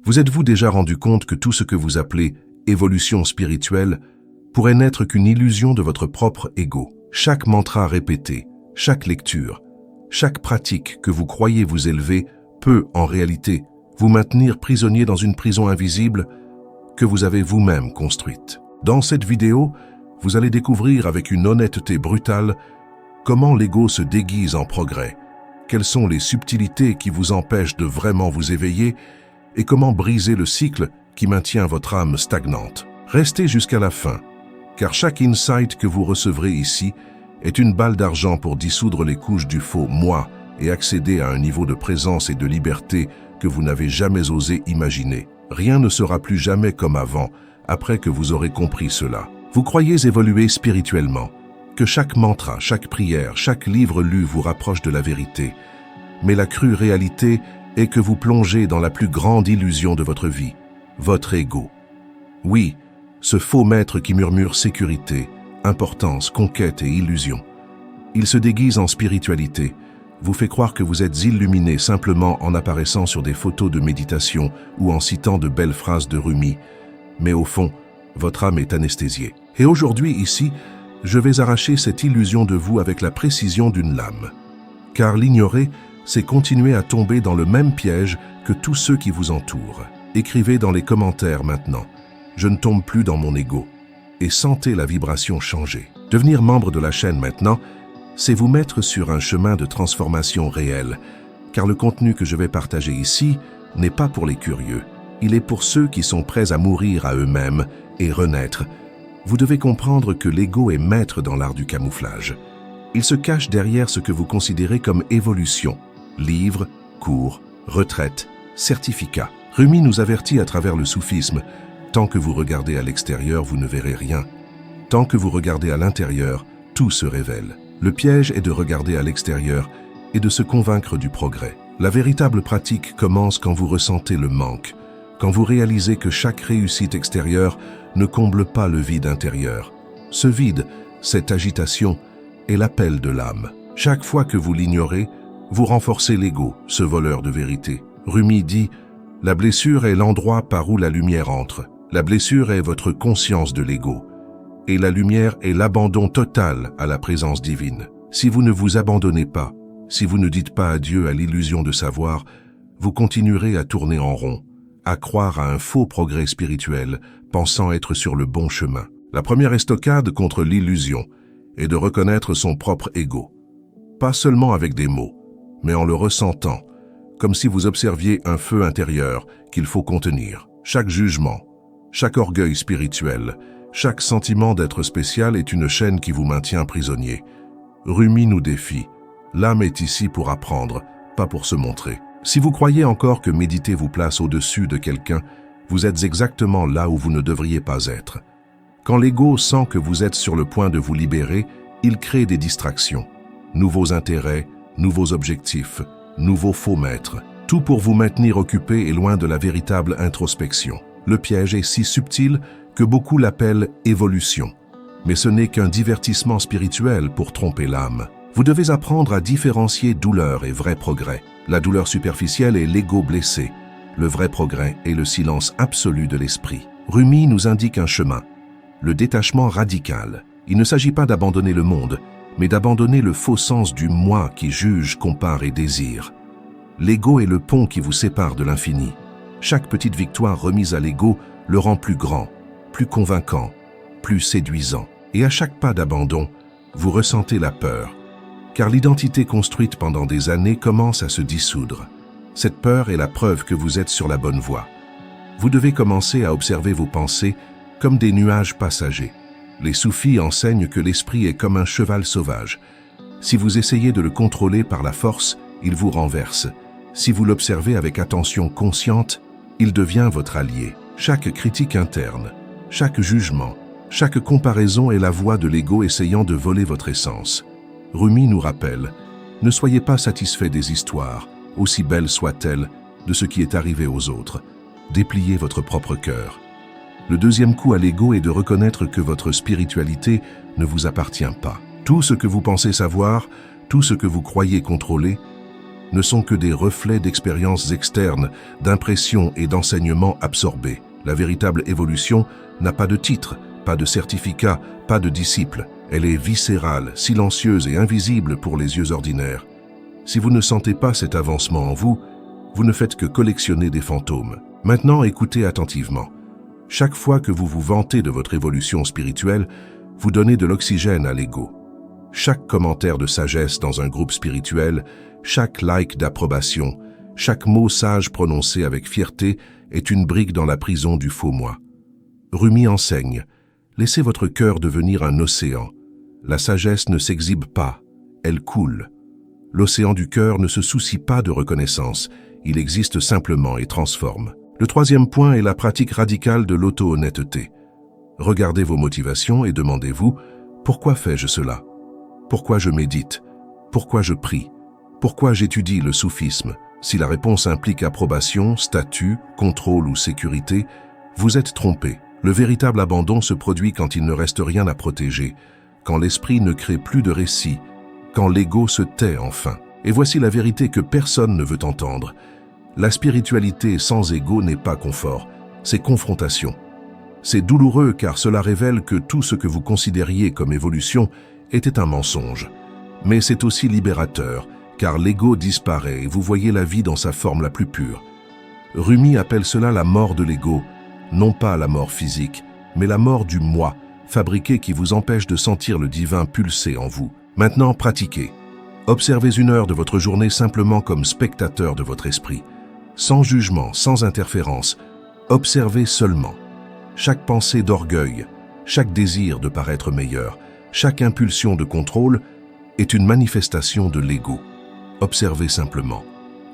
Vous êtes-vous déjà rendu compte que tout ce que vous appelez évolution spirituelle pourrait n'être qu'une illusion de votre propre ego? Chaque mantra répété, chaque lecture, chaque pratique que vous croyez vous élever peut, en réalité, vous maintenir prisonnier dans une prison invisible que vous avez vous-même construite. Dans cette vidéo, vous allez découvrir avec une honnêteté brutale comment l'ego se déguise en progrès, quelles sont les subtilités qui vous empêchent de vraiment vous éveiller et comment briser le cycle qui maintient votre âme stagnante. Restez jusqu'à la fin, car chaque insight que vous recevrez ici est une balle d'argent pour dissoudre les couches du faux moi et accéder à un niveau de présence et de liberté que vous n'avez jamais osé imaginer. Rien ne sera plus jamais comme avant, après que vous aurez compris cela. Vous croyez évoluer spirituellement, que chaque mantra, chaque prière, chaque livre lu vous rapproche de la vérité. Mais la crue réalité est que vous plongez dans la plus grande illusion de votre vie, votre ego. Oui, ce faux maître qui murmure sécurité, importance, conquête et illusion. Il se déguise en spiritualité, vous fait croire que vous êtes illuminé simplement en apparaissant sur des photos de méditation ou en citant de belles phrases de Rumi. Mais au fond, votre âme est anesthésiée. Et aujourd'hui, ici, je vais arracher cette illusion de vous avec la précision d'une lame. Car l'ignorer, c'est continuer à tomber dans le même piège que tous ceux qui vous entourent. Écrivez dans les commentaires maintenant « Je ne tombe plus dans mon ego » et sentez la vibration changer. Devenir membre de la chaîne maintenant, c'est vous mettre sur un chemin de transformation réelle, car le contenu que je vais partager ici n'est pas pour les curieux. Il est pour ceux qui sont prêts à mourir à eux-mêmes et renaître. Vous devez comprendre que l'ego est maître dans l'art du camouflage. Il se cache derrière ce que vous considérez comme évolution. Livres, cours, retraite, certificats. Rumi nous avertit à travers le soufisme. Tant que vous regardez à l'extérieur, vous ne verrez rien. Tant que vous regardez à l'intérieur, tout se révèle. Le piège est de regarder à l'extérieur et de se convaincre du progrès. La véritable pratique commence quand vous ressentez le manque, quand vous réalisez que chaque réussite extérieure ne comble pas le vide intérieur. Ce vide, cette agitation, est l'appel de l'âme. Chaque fois que vous l'ignorez, vous renforcez l'ego, ce voleur de vérité. Rumi dit « La blessure est l'endroit par où la lumière entre. La blessure est votre conscience de l'ego. Et la lumière est l'abandon total à la présence divine. Si vous ne vous abandonnez pas, si vous ne dites pas adieu à l'illusion de savoir, vous continuerez à tourner en rond, à croire à un faux progrès spirituel, pensant être sur le bon chemin. La première estocade contre l'illusion est de reconnaître son propre ego. Pas seulement avec des mots, mais en le ressentant, comme si vous observiez un feu intérieur qu'il faut contenir. Chaque jugement, chaque orgueil spirituel, chaque sentiment d'être spécial est une chaîne qui vous maintient prisonnier. Rumi nous défie. L'âme est ici pour apprendre, pas pour se montrer. Si vous croyez encore que méditer vous place au-dessus de quelqu'un, vous êtes exactement là où vous ne devriez pas être. Quand l'ego sent que vous êtes sur le point de vous libérer, il crée des distractions. Nouveaux intérêts, nouveaux objectifs, nouveaux faux maîtres. Tout pour vous maintenir occupé et loin de la véritable introspection. Le piège est si subtil que beaucoup l'appellent évolution. Mais ce n'est qu'un divertissement spirituel pour tromper l'âme. Vous devez apprendre à différencier douleur et vrai progrès. La douleur superficielle est l'ego blessé. Le vrai progrès est le silence absolu de l'esprit. Rumi nous indique un chemin, le détachement radical. Il ne s'agit pas d'abandonner le monde, mais d'abandonner le faux sens du moi qui juge, compare et désire. L'ego est le pont qui vous sépare de l'infini. Chaque petite victoire remise à l'ego le rend plus grand, plus convaincant, plus séduisant. Et à chaque pas d'abandon, vous ressentez la peur, car l'identité construite pendant des années commence à se dissoudre. Cette peur est la preuve que vous êtes sur la bonne voie. Vous devez commencer à observer vos pensées comme des nuages passagers. Les soufis enseignent que l'esprit est comme un cheval sauvage. Si vous essayez de le contrôler par la force, il vous renverse. Si vous l'observez avec attention consciente, il devient votre allié. Chaque critique interne, chaque jugement, chaque comparaison est la voix de l'ego essayant de voler votre essence. Rumi nous rappelle, ne soyez pas satisfait des histoires, aussi belles soient-elles, de ce qui est arrivé aux autres. Dépliez votre propre cœur. Le deuxième coup à l'ego est de reconnaître que votre spiritualité ne vous appartient pas. Tout ce que vous pensez savoir, tout ce que vous croyez contrôler, ne sont que des reflets d'expériences externes, d'impressions et d'enseignements absorbés. La véritable évolution n'a pas de titre, pas de certificat, pas de disciple. Elle est viscérale, silencieuse et invisible pour les yeux ordinaires. Si vous ne sentez pas cet avancement en vous, vous ne faites que collectionner des fantômes. Maintenant, écoutez attentivement. Chaque fois que vous vous vantez de votre évolution spirituelle, vous donnez de l'oxygène à l'ego. Chaque commentaire de sagesse dans un groupe spirituel, chaque like d'approbation, chaque mot sage prononcé avec fierté est une brique dans la prison du faux moi. Rumi enseigne, laissez votre cœur devenir un océan. La sagesse ne s'exhibe pas, elle coule. L'océan du cœur ne se soucie pas de reconnaissance, il existe simplement et transforme. Le troisième point est la pratique radicale de l'auto-honnêteté. Regardez vos motivations et demandez-vous, pourquoi fais-je cela? Pourquoi je médite? Pourquoi je prie? Pourquoi j'étudie le soufisme? Si la réponse implique approbation, statut, contrôle ou sécurité, vous êtes trompé. Le véritable abandon se produit quand il ne reste rien à protéger, quand l'esprit ne crée plus de récit, quand l'ego se tait enfin. Et voici la vérité que personne ne veut entendre. La spiritualité sans ego n'est pas confort, c'est confrontation. C'est douloureux car cela révèle que tout ce que vous considériez comme évolution était un mensonge. Mais c'est aussi libérateur, car l'ego disparaît et vous voyez la vie dans sa forme la plus pure. Rumi appelle cela la mort de l'ego, non pas la mort physique, mais la mort du moi, fabriqué qui vous empêche de sentir le divin pulser en vous. Maintenant, pratiquez. Observez 1 heure de votre journée simplement comme spectateur de votre esprit. Sans jugement, sans interférence, observez seulement. Chaque pensée d'orgueil, chaque désir de paraître meilleur, chaque impulsion de contrôle est une manifestation de l'ego. Observez simplement.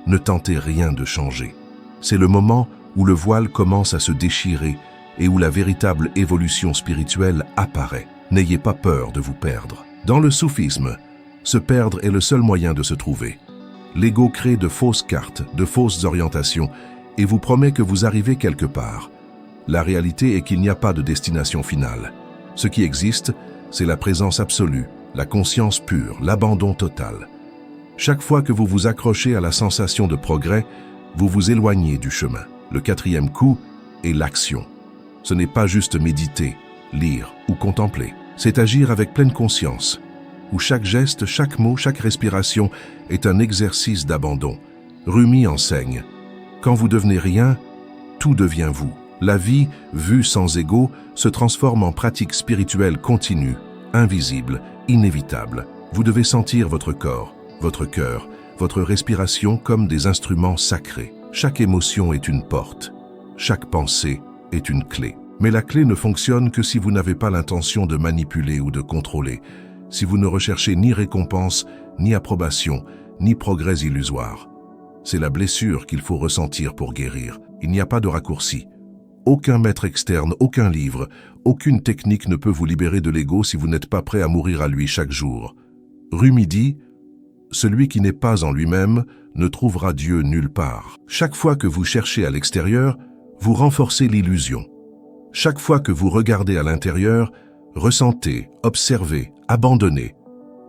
Ne tentez rien de changer. C'est le moment où le voile commence à se déchirer et où la véritable évolution spirituelle apparaît. N'ayez pas peur de vous perdre. Dans le soufisme, se perdre est le seul moyen de se trouver. L'ego crée de fausses cartes, de fausses orientations et vous promet que vous arrivez quelque part. La réalité est qu'il n'y a pas de destination finale. Ce qui existe, c'est la présence absolue, la conscience pure, l'abandon total. Chaque fois que vous vous accrochez à la sensation de progrès, vous vous éloignez du chemin. Le 4e coup est l'action. Ce n'est pas juste méditer, lire ou contempler. C'est agir avec pleine conscience, où chaque geste, chaque mot, chaque respiration est un exercice d'abandon. Rumi enseigne, quand vous devenez rien, tout devient vous. La vie, vue sans ego, se transforme en pratique spirituelle continue, invisible, inévitable. Vous devez sentir votre corps, votre cœur, votre respiration comme des instruments sacrés. Chaque émotion est une porte, chaque pensée est une clé. Mais la clé ne fonctionne que si vous n'avez pas l'intention de manipuler ou de contrôler, si vous ne recherchez ni récompense, ni approbation, ni progrès illusoire. C'est la blessure qu'il faut ressentir pour guérir. Il n'y a pas de raccourci. Aucun maître externe, aucun livre, aucune technique ne peut vous libérer de l'ego si vous n'êtes pas prêt à mourir à lui chaque jour. Rumi dit, « Celui qui n'est pas en lui-même ne trouvera Dieu nulle part. » Chaque fois que vous cherchez à l'extérieur, vous renforcez l'illusion. Chaque fois que vous regardez à l'intérieur, ressentez, observez, abandonnez.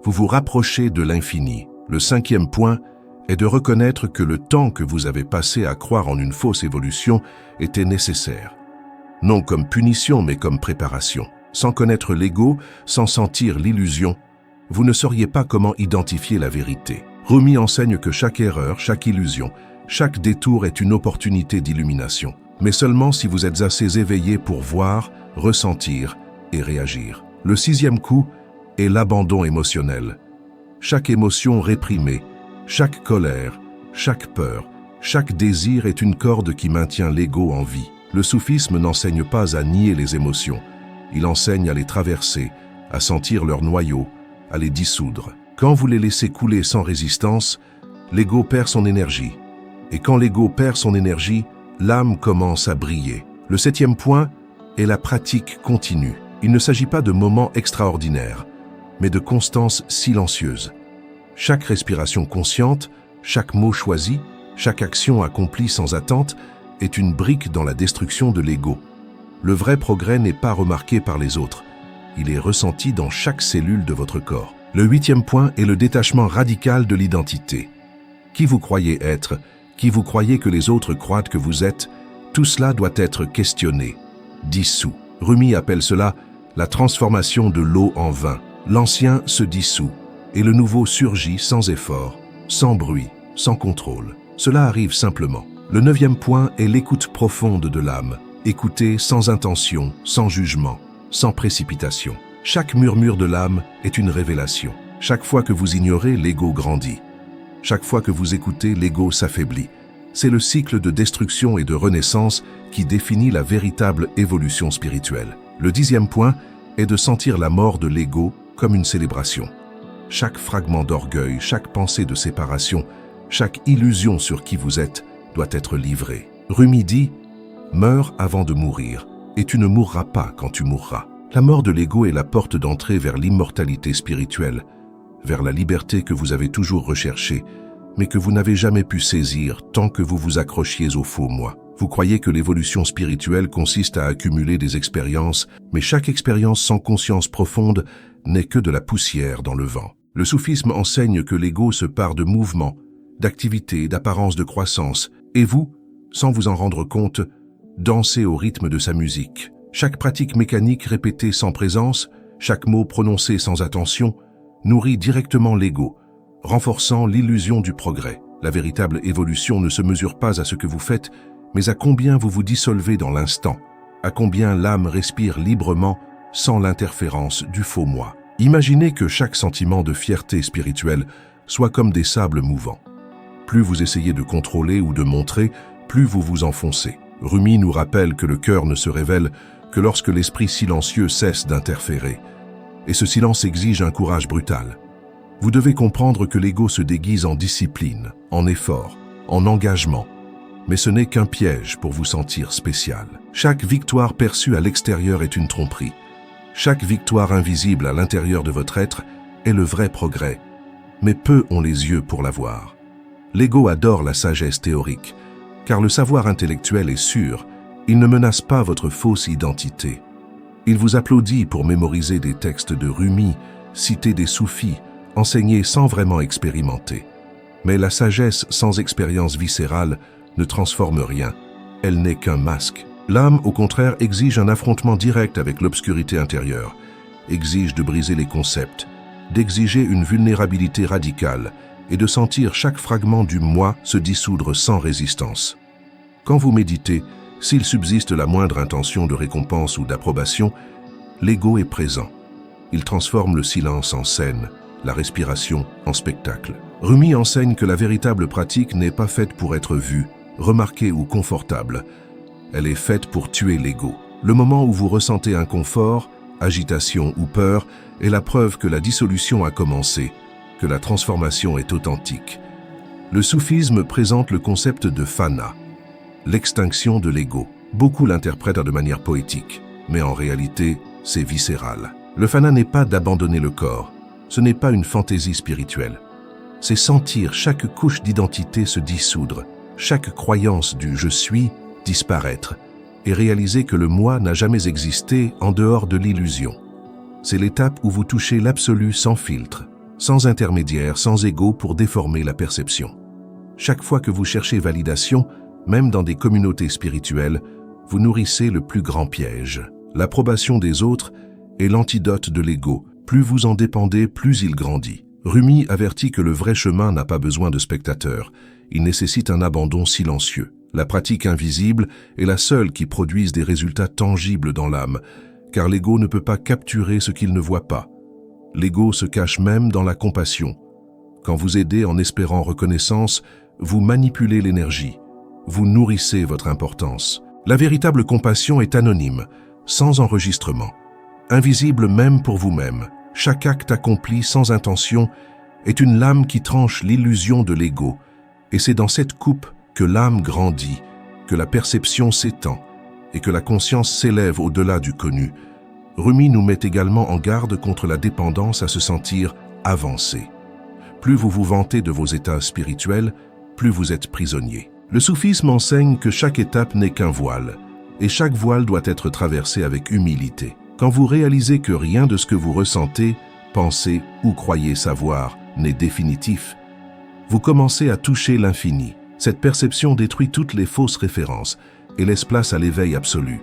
Vous vous rapprochez de l'infini. Le 5e point est de reconnaître que le temps que vous avez passé à croire en une fausse évolution était nécessaire. Non comme punition, mais comme préparation. Sans connaître l'ego, sans sentir l'illusion, vous ne sauriez pas comment identifier la vérité. Rumi enseigne que chaque erreur, chaque illusion, chaque détour est une opportunité d'illumination. Mais seulement si vous êtes assez éveillé pour voir, ressentir et réagir. Le 6e coup est l'abandon émotionnel. Chaque émotion réprimée, chaque colère, chaque peur, chaque désir est une corde qui maintient l'ego en vie. Le soufisme n'enseigne pas à nier les émotions. Il enseigne à les traverser, à sentir leur noyau, à les dissoudre. Quand vous les laissez couler sans résistance, l'ego perd son énergie. Et quand l'ego perd son énergie, l'âme commence à briller. Le 7e point est la pratique continue. Il ne s'agit pas de moments extraordinaires, mais de constance silencieuse. Chaque respiration consciente, chaque mot choisi, chaque action accomplie sans attente est une brique dans la destruction de l'ego. Le vrai progrès n'est pas remarqué par les autres. Il est ressenti dans chaque cellule de votre corps. Le 8e point est le détachement radical de l'identité. Qui vous croyez être, qui vous croyez que les autres croient que vous êtes, tout cela doit être questionné, dissous. Rumi appelle cela la transformation de l'eau en vin. L'ancien se dissout et le nouveau surgit sans effort, sans bruit, sans contrôle. Cela arrive simplement. Le 9e point est l'écoute profonde de l'âme. Écoutez sans intention, sans jugement, sans précipitation. Chaque murmure de l'âme est une révélation. Chaque fois que vous ignorez, l'ego grandit. Chaque fois que vous écoutez, l'ego s'affaiblit. C'est le cycle de destruction et de renaissance qui définit la véritable évolution spirituelle. Le 10e point est de sentir la mort de l'ego comme une célébration. Chaque fragment d'orgueil, chaque pensée de séparation, chaque illusion sur qui vous êtes doit être livrée. Rumi dit « Meurs avant de mourir, et tu ne mourras pas quand tu mourras ». La mort de l'ego est la porte d'entrée vers l'immortalité spirituelle, vers la liberté que vous avez toujours recherchée, mais que vous n'avez jamais pu saisir tant que vous vous accrochiez au faux moi. Vous croyez que l'évolution spirituelle consiste à accumuler des expériences, mais chaque expérience sans conscience profonde n'est que de la poussière dans le vent. Le soufisme enseigne que l'ego se pare de mouvement, d'activité, d'apparence de croissance, et vous, sans vous en rendre compte, dansez au rythme de sa musique. Chaque pratique mécanique répétée sans présence, chaque mot prononcé sans attention, nourrit directement l'ego, renforçant l'illusion du progrès. La véritable évolution ne se mesure pas à ce que vous faites, mais à combien vous vous dissolvez dans l'instant, à combien l'âme respire librement sans l'interférence du faux moi. Imaginez que chaque sentiment de fierté spirituelle soit comme des sables mouvants. Plus vous essayez de contrôler ou de montrer, plus vous vous enfoncez. Rumi nous rappelle que le cœur ne se révèle que lorsque l'esprit silencieux cesse d'interférer. Et ce silence exige un courage brutal. Vous devez comprendre que l'ego se déguise en discipline, en effort, en engagement. Mais ce n'est qu'un piège pour vous sentir spécial. Chaque victoire perçue à l'extérieur est une tromperie. Chaque victoire invisible à l'intérieur de votre être est le vrai progrès. Mais peu ont les yeux pour la voir. L'ego adore la sagesse théorique, car le savoir intellectuel est sûr, il ne menace pas votre fausse identité. Il vous applaudit pour mémoriser des textes de Rumi, citer des soufis, enseigner sans vraiment expérimenter. Mais la sagesse sans expérience viscérale ne transforme rien, elle n'est qu'un masque. L'âme, au contraire, exige un affrontement direct avec l'obscurité intérieure, exige de briser les concepts, d'exiger une vulnérabilité radicale et de sentir chaque fragment du moi se dissoudre sans résistance. Quand vous méditez, s'il subsiste la moindre intention de récompense ou d'approbation, l'ego est présent. Il transforme le silence en scène, la respiration en spectacle. Rumi enseigne que la véritable pratique n'est pas faite pour être vue, remarquée ou confortable. Elle est faite pour tuer l'ego. Le moment où vous ressentez inconfort, agitation ou peur est la preuve que la dissolution a commencé, que la transformation est authentique. Le soufisme présente le concept de fana, l'extinction de l'ego. Beaucoup l'interprètent de manière poétique, mais en réalité, c'est viscéral. Le fana n'est pas d'abandonner le corps, ce n'est pas une fantaisie spirituelle. C'est sentir chaque couche d'identité se dissoudre, chaque croyance du « je suis » disparaître, et réaliser que le moi n'a jamais existé en dehors de l'illusion. C'est l'étape où vous touchez l'absolu sans filtre, sans intermédiaire, sans ego pour déformer la perception. Chaque fois que vous cherchez validation, même dans des communautés spirituelles, vous nourrissez le plus grand piège. L'approbation des autres est l'antidote de l'ego. Plus vous en dépendez, plus il grandit. Rumi avertit que le vrai chemin n'a pas besoin de spectateurs. Il nécessite un abandon silencieux. La pratique invisible est la seule qui produise des résultats tangibles dans l'âme, car l'ego ne peut pas capturer ce qu'il ne voit pas. L'ego se cache même dans la compassion. Quand vous aidez en espérant reconnaissance, vous manipulez l'énergie. Vous nourrissez votre importance. La véritable compassion est anonyme, sans enregistrement. Invisible même pour vous-même. Chaque acte accompli sans intention est une lame qui tranche l'illusion de l'ego. Et c'est dans cette coupe que l'âme grandit, que la perception s'étend et que la conscience s'élève au-delà du connu. Rumi nous met également en garde contre la dépendance à se sentir avancé. Plus vous vous vantez de vos états spirituels, plus vous êtes prisonnier. Le soufisme enseigne que chaque étape n'est qu'un voile, et chaque voile doit être traversé avec humilité. Quand vous réalisez que rien de ce que vous ressentez, pensez ou croyez savoir n'est définitif, Vous commencez à toucher l'infini. Cette perception détruit toutes les fausses références et laisse place à l'éveil absolu.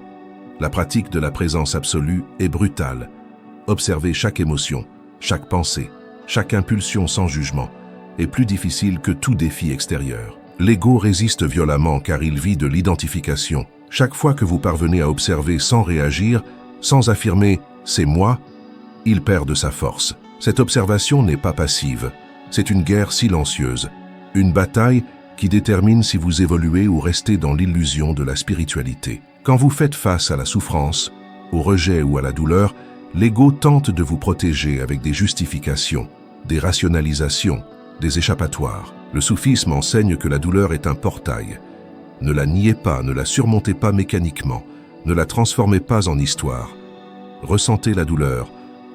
La pratique de la présence absolue est brutale. Observer chaque émotion, chaque pensée, chaque impulsion sans jugement est plus difficile que tout défi extérieur. L'ego résiste violemment car il vit de l'identification. Chaque fois que vous parvenez à observer sans réagir, sans affirmer « c'est moi », il perd de sa force. Cette observation n'est pas passive. C'est une guerre silencieuse, une bataille qui détermine si vous évoluez ou restez dans l'illusion de la spiritualité. Quand vous faites face à la souffrance, au rejet ou à la douleur, l'ego tente de vous protéger avec des justifications, des rationalisations, des échappatoires. Le soufisme enseigne que la douleur est un portail. Ne la niez pas, ne la surmontez pas mécaniquement, ne la transformez pas en histoire. Ressentez la douleur,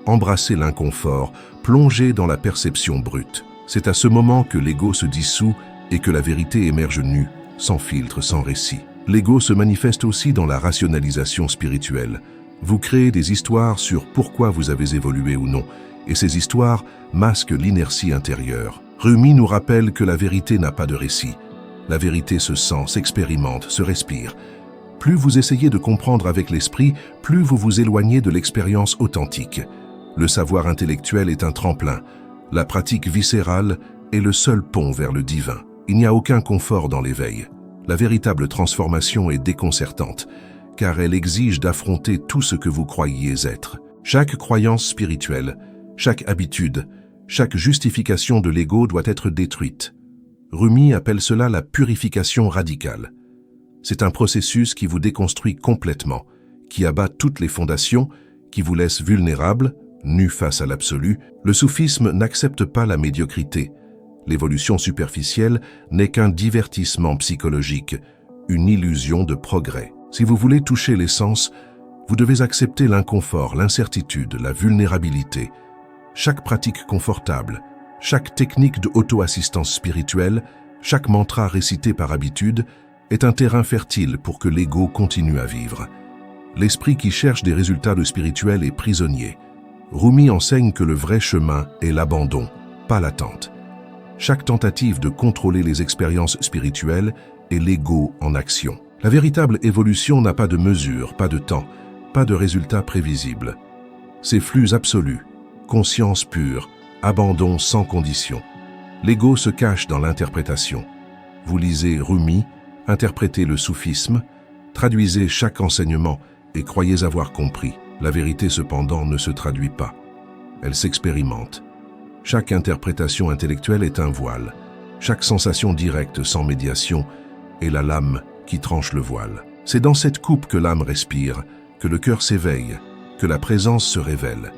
embrassez l'inconfort, plongez dans la perception brute. C'est à ce moment que l'ego se dissout et que la vérité émerge nue, sans filtre, sans récit. L'ego se manifeste aussi dans la rationalisation spirituelle. Vous créez des histoires sur pourquoi vous avez évolué ou non, et ces histoires masquent l'inertie intérieure. Rumi nous rappelle que la vérité n'a pas de récit. La vérité se sent, s'expérimente, se respire. Plus vous essayez de comprendre avec l'esprit, plus vous vous éloignez de l'expérience authentique. Le savoir intellectuel est un tremplin. La pratique viscérale est le seul pont vers le divin. Il n'y a aucun confort dans l'éveil. La véritable transformation est déconcertante, car elle exige d'affronter tout ce que vous croyiez être. Chaque croyance spirituelle, chaque habitude, chaque justification de l'ego doit être détruite. Rumi appelle cela la purification radicale. C'est un processus qui vous déconstruit complètement, qui abat toutes les fondations, qui vous laisse vulnérable, nu face à l'absolu. Le soufisme n'accepte pas la médiocrité. L'évolution superficielle n'est qu'un divertissement psychologique, une illusion de progrès. Si vous voulez toucher l'essence, vous devez accepter l'inconfort, l'incertitude, la vulnérabilité. Chaque pratique confortable, chaque technique de auto-assistance spirituelle, chaque mantra récité par habitude est un terrain fertile pour que l'ego continue à vivre. L'esprit qui cherche des résultats de spirituel est prisonnier. Rumi enseigne que le vrai chemin est l'abandon, pas l'attente. Chaque tentative de contrôler les expériences spirituelles est l'ego en action. La véritable évolution n'a pas de mesure, pas de temps, pas de résultat prévisible. C'est flux absolu, conscience pure, abandon sans condition. L'ego se cache dans l'interprétation. Vous lisez Rumi, interprétez le soufisme, traduisez chaque enseignement et croyez avoir compris. La vérité cependant ne se traduit pas. Elle s'expérimente. Chaque interprétation intellectuelle est un voile. Chaque sensation directe sans médiation est la lame qui tranche le voile. C'est dans cette coupe que l'âme respire, que le cœur s'éveille, que la présence se révèle.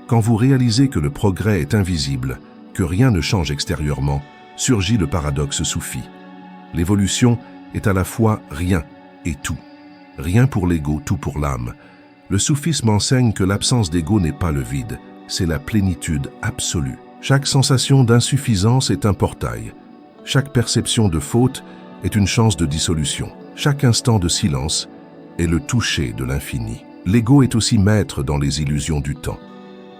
Quand vous réalisez que le progrès est invisible, que rien ne change extérieurement, surgit le paradoxe soufi. L'évolution est à la fois rien et tout. Rien pour l'ego, tout pour l'âme. Le soufisme enseigne que l'absence d'ego n'est pas le vide, c'est la plénitude absolue. Chaque sensation d'insuffisance est un portail. Chaque perception de faute est une chance de dissolution. Chaque instant de silence est le toucher de l'infini. L'ego est aussi maître dans les illusions du temps.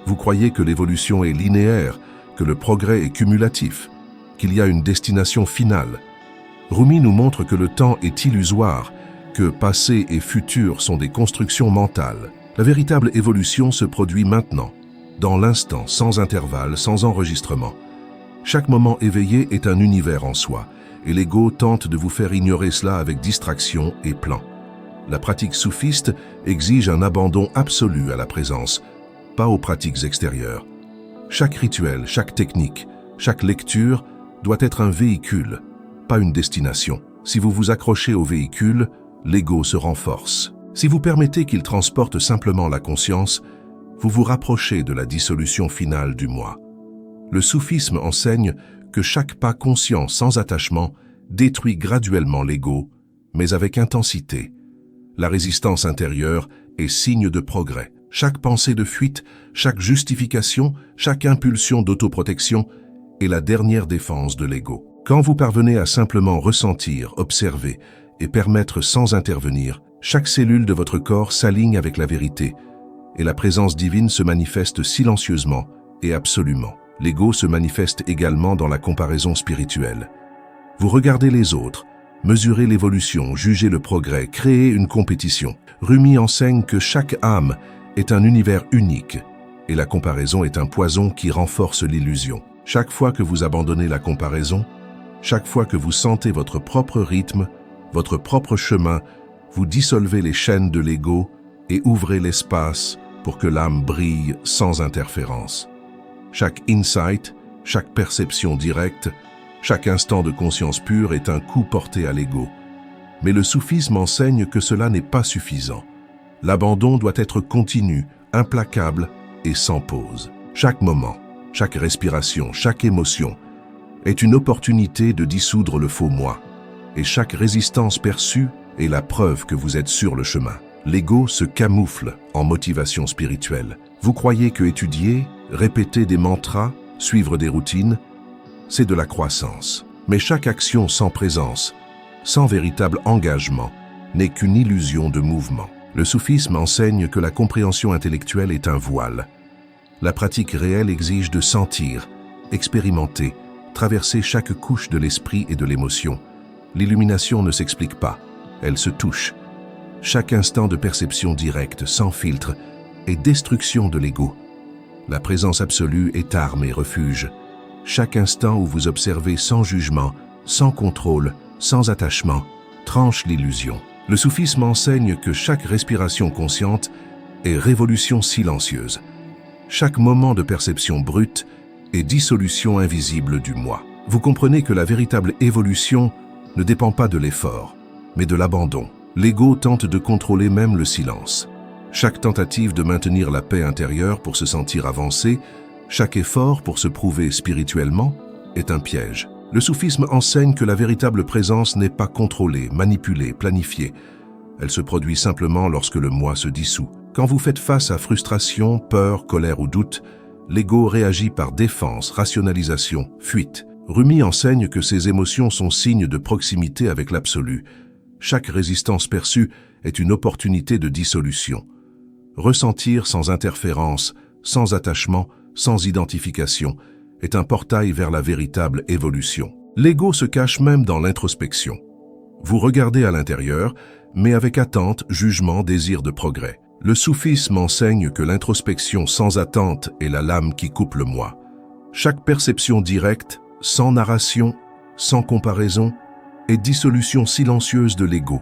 Vous croyez que l'évolution est linéaire, que le progrès est cumulatif, qu'il y a une destination finale. Rumi nous montre que le temps est illusoire, que passé et futur sont des constructions mentales. La véritable évolution se produit maintenant, dans l'instant, sans intervalle, sans enregistrement. Chaque moment éveillé est un univers en soi, et l'ego tente de vous faire ignorer cela avec distraction et plan. La pratique soufiste exige un abandon absolu à la présence, pas aux pratiques extérieures. Chaque rituel, chaque technique, chaque lecture doit être un véhicule, pas une destination. Si vous vous accrochez au véhicule, l'ego se renforce. Si vous permettez qu'il transporte simplement la conscience, vous vous rapprochez de la dissolution finale du moi. Le soufisme enseigne que chaque pas conscient sans attachement détruit graduellement l'ego, mais avec intensité. La résistance intérieure est signe de progrès. Chaque pensée de fuite, chaque justification, chaque impulsion d'autoprotection est la dernière défense de l'ego. Quand vous parvenez à simplement ressentir, observer et permettre sans intervenir, chaque cellule de votre corps s'aligne avec la vérité et la présence divine se manifeste silencieusement et absolument. L'ego se manifeste également dans la comparaison spirituelle. Vous regardez les autres, mesurez l'évolution, jugez le progrès, créez une compétition. Rumi enseigne que chaque âme est un univers unique et la comparaison est un poison qui renforce l'illusion. Chaque fois que vous abandonnez la comparaison, chaque fois que vous sentez votre propre rythme, votre propre chemin, vous dissolvez les chaînes de l'ego et ouvrez l'espace pour que l'âme brille sans interférence. Chaque insight, chaque perception directe, chaque instant de conscience pure est un coup porté à l'ego. Mais le soufisme enseigne que cela n'est pas suffisant. L'abandon doit être continu, implacable et sans pause. Chaque moment, chaque respiration, chaque émotion est une opportunité de dissoudre le faux moi. Et chaque résistance perçue est la preuve que vous êtes sur le chemin. L'ego se camoufle en motivation spirituelle. Vous croyez que étudier, répéter des mantras, suivre des routines, c'est de la croissance. Mais chaque action sans présence, sans véritable engagement, n'est qu'une illusion de mouvement. Le soufisme enseigne que la compréhension intellectuelle est un voile. La pratique réelle exige de sentir, expérimenter, traverser chaque couche de l'esprit et de l'émotion. L'illumination ne s'explique pas, elle se touche. Chaque instant de perception directe, sans filtre, est destruction de l'ego. La présence absolue est arme et refuge. Chaque instant où vous observez sans jugement, sans contrôle, sans attachement, tranche l'illusion. Le soufisme enseigne que chaque respiration consciente est révolution silencieuse. Chaque moment de perception brute est dissolution invisible du moi. Vous comprenez que la véritable évolution ne dépend pas de l'effort, mais de l'abandon. L'ego tente de contrôler même le silence. Chaque tentative de maintenir la paix intérieure pour se sentir avancé, chaque effort pour se prouver spirituellement, est un piège. Le soufisme enseigne que la véritable présence n'est pas contrôlée, manipulée, planifiée. Elle se produit simplement lorsque le moi se dissout. Quand vous faites face à frustration, peur, colère ou doute, l'ego réagit par défense, rationalisation, fuite. Rumi enseigne que ces émotions sont signes de proximité avec l'absolu. Chaque résistance perçue est une opportunité de dissolution. Ressentir sans interférence, sans attachement, sans identification, est un portail vers la véritable évolution. L'ego se cache même dans l'introspection. Vous regardez à l'intérieur, mais avec attente, jugement, désir de progrès. Le soufisme enseigne que l'introspection sans attente est la lame qui coupe le moi. Chaque perception directe, sans narration, sans comparaison, est dissolution silencieuse de l'ego.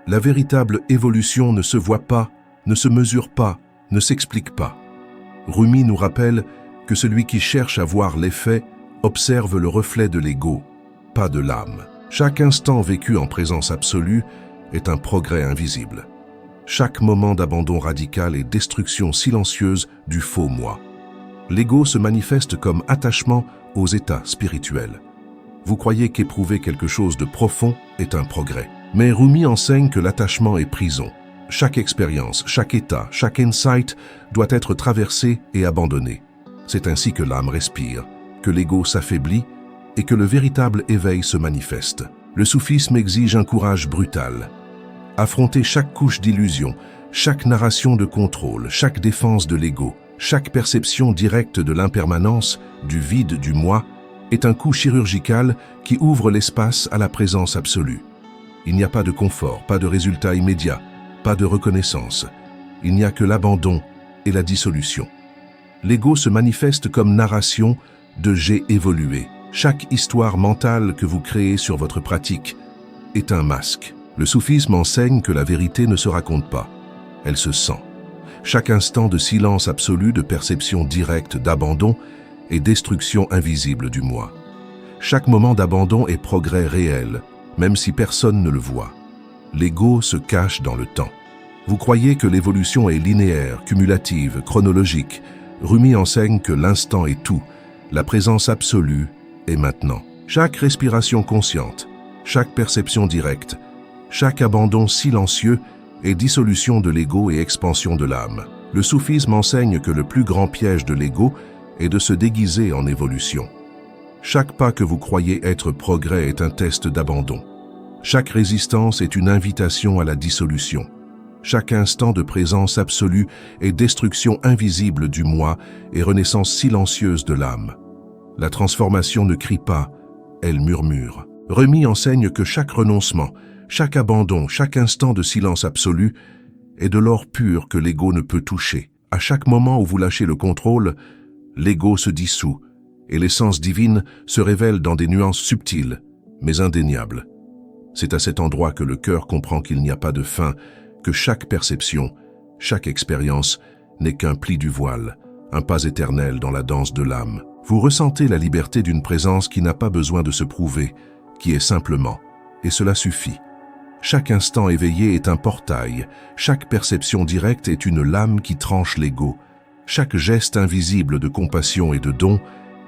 La véritable évolution ne se voit pas, ne se mesure pas, ne s'explique pas. Rumi nous rappelle que celui qui cherche à voir l'effet observe le reflet de l'ego, pas de l'âme. Chaque instant vécu en présence absolue est un progrès invisible. Chaque moment d'abandon radical est destruction silencieuse du faux moi. L'ego se manifeste comme attachement aux états spirituels. Vous croyez qu'éprouver quelque chose de profond est un progrès. Mais Rumi enseigne que l'attachement est prison. Chaque expérience, chaque état, chaque insight doit être traversé et abandonné. C'est ainsi que l'âme respire, que l'ego s'affaiblit et que le véritable éveil se manifeste. Le soufisme exige un courage brutal. Affronter chaque couche d'illusion, chaque narration de contrôle, chaque défense de l'ego, chaque perception directe de l'impermanence, du vide du moi, est un coup chirurgical qui ouvre l'espace à la présence absolue. Il n'y a pas de confort, pas de résultat immédiat, pas de reconnaissance. Il n'y a que l'abandon et la dissolution. L'ego se manifeste comme narration de « j'ai évolué ». Chaque histoire mentale que vous créez sur votre pratique est un masque. Le soufisme enseigne que la vérité ne se raconte pas, elle se sent. Chaque instant de silence absolu, de perception directe, d'abandon est destruction invisible du moi. Chaque moment d'abandon est progrès réel, même si personne ne le voit. L'ego se cache dans le temps. Vous croyez que l'évolution est linéaire, cumulative, chronologique. Rumi enseigne que l'instant est tout, la présence absolue est maintenant. Chaque respiration consciente, chaque perception directe, chaque abandon silencieux est dissolution de l'ego et expansion de l'âme. Le soufisme enseigne que le plus grand piège de l'ego est de se déguiser en évolution. Chaque pas que vous croyez être progrès est un test d'abandon. Chaque résistance est une invitation à la dissolution. Chaque instant de présence absolue est destruction invisible du moi et renaissance silencieuse de l'âme. La transformation ne crie pas, elle murmure. Rumi enseigne que chaque renoncement, chaque abandon, chaque instant de silence absolu est de l'or pur que l'ego ne peut toucher. À chaque moment où vous lâchez le contrôle, l'ego se dissout et l'essence divine se révèle dans des nuances subtiles, mais indéniables. C'est à cet endroit que le cœur comprend qu'il n'y a pas de fin, que chaque perception, chaque expérience n'est qu'un pli du voile, un pas éternel dans la danse de l'âme. Vous ressentez la liberté d'une présence qui n'a pas besoin de se prouver, qui est simplement, et cela suffit. Chaque instant éveillé est un portail, chaque perception directe est une lame qui tranche l'ego, chaque geste invisible de compassion et de don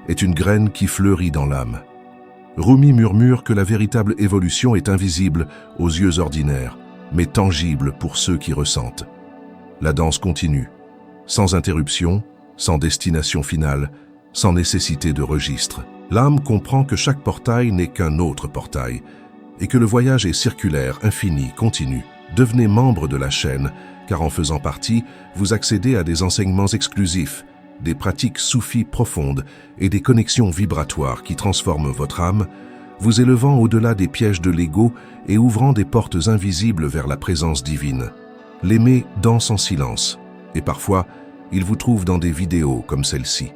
est une graine qui fleurit dans l'âme. Rumi murmure que la véritable évolution est invisible aux yeux ordinaires, mais tangible pour ceux qui ressentent. La danse continue, sans interruption, sans destination finale, sans nécessité de registre. L'âme comprend que chaque portail n'est qu'un autre portail, et que le voyage est circulaire, infini, continu. Devenez membre de la chaîne, car en faisant partie, vous accédez à des enseignements exclusifs, des pratiques soufis profondes et des connexions vibratoires qui transforment votre âme, vous élevant au-delà des pièges de l'ego et ouvrant des portes invisibles vers la présence divine. L'aimer danse en silence, et parfois, il vous trouve dans des vidéos comme celle-ci.